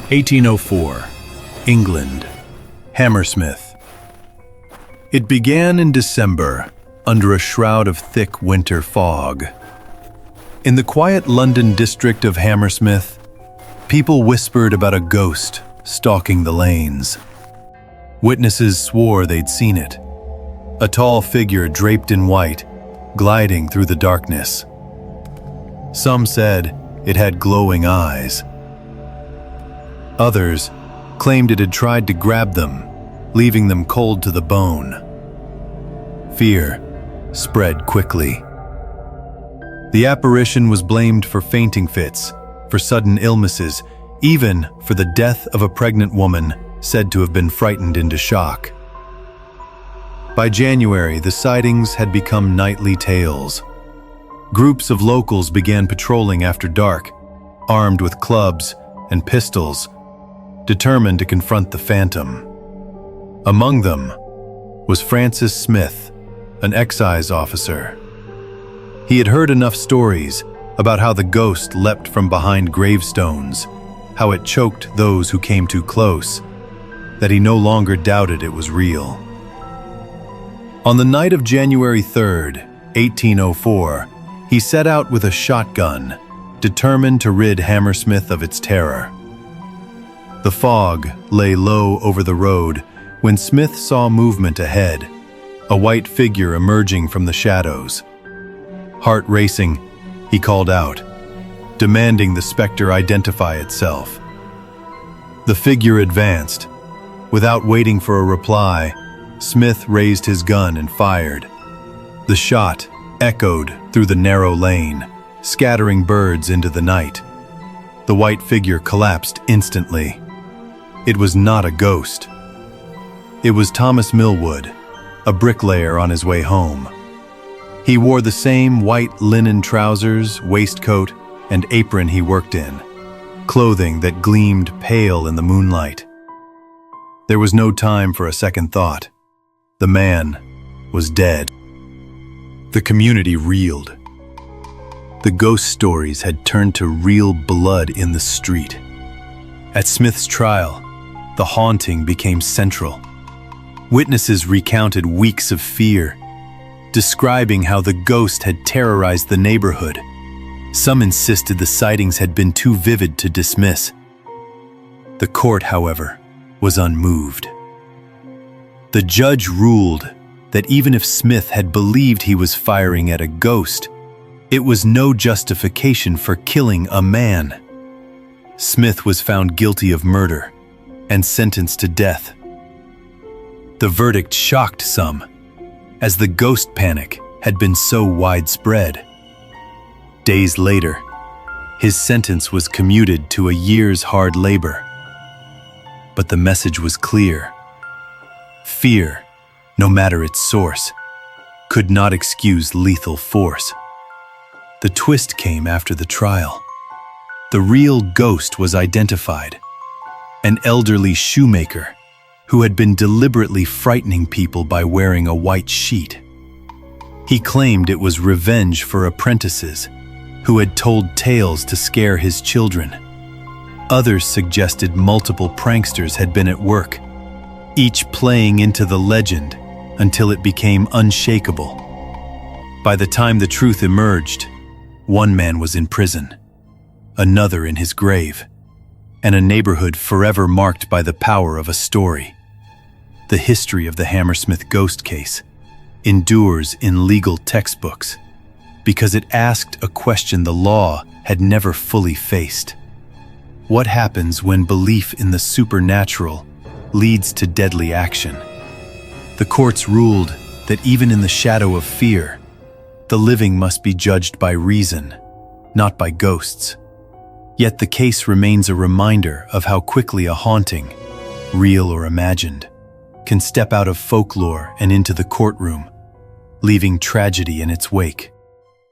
1804, England, Hammersmith. It began in December, under a shroud of thick winter fog. In the quiet London district of Hammersmith, people whispered about a ghost stalking the lanes. Witnesses swore they'd seen it, a tall figure draped in white, gliding through the darkness. Some said it had glowing eyes. Others claimed it had tried to grab them, leaving them cold to the bone. Fear spread quickly. The apparition was blamed for fainting fits, for sudden illnesses, even for the death of a pregnant woman said to have been frightened into shock. By January, the sightings had become nightly tales. Groups of locals began patrolling after dark, armed with clubs and pistols, determined to confront the phantom. Among them was Francis Smith, an excise officer. He had heard enough stories about how the ghost leapt from behind gravestones, how it choked those who came too close, that he no longer doubted it was real. On the night of January 3rd, 1804, he set out with a shotgun, determined to rid Hammersmith of its terror. The fog lay low over the road when Smith saw movement ahead, a white figure emerging from the shadows. Heart racing, he called out, demanding the specter identify itself. The figure advanced. Without waiting for a reply, Smith raised his gun and fired. The shot echoed through the narrow lane, scattering birds into the night. The white figure collapsed instantly. It was not a ghost. It was Thomas Millwood, a bricklayer on his way home. He wore the same white linen trousers, waistcoat, and apron he worked in, clothing that gleamed pale in the moonlight. There was no time for a second thought. The man was dead. The community reeled. The ghost stories had turned to real blood in the street. At Smith's trial, the haunting became central. Witnesses recounted weeks of fear, describing how the ghost had terrorized the neighborhood. Some insisted the sightings had been too vivid to dismiss. The court, however, was unmoved. The judge ruled that even if Smith had believed he was firing at a ghost, it was no justification for killing a man. Smith was found guilty of murder and sentenced to death. The verdict shocked some, as the ghost panic had been so widespread. Days later, his sentence was commuted to a year's hard labor. But the message was clear. Fear, no matter its source, could not excuse lethal force. The twist came after the trial. The real ghost was identified, an elderly shoemaker who had been deliberately frightening people by wearing a white sheet. He claimed it was revenge for apprentices who had told tales to scare his children. Others suggested multiple pranksters had been at work, each playing into the legend until it became unshakable. By the time the truth emerged, one man was in prison, another in his grave, and a neighborhood forever marked by the power of a story. The history of the Hammersmith ghost case endures in legal textbooks because it asked a question the law had never fully faced. What happens when belief in the supernatural leads to deadly action? The courts ruled that even in the shadow of fear, the living must be judged by reason, not by ghosts. Yet the case remains a reminder of how quickly a haunting, real or imagined, can step out of folklore and into the courtroom, leaving tragedy in its wake.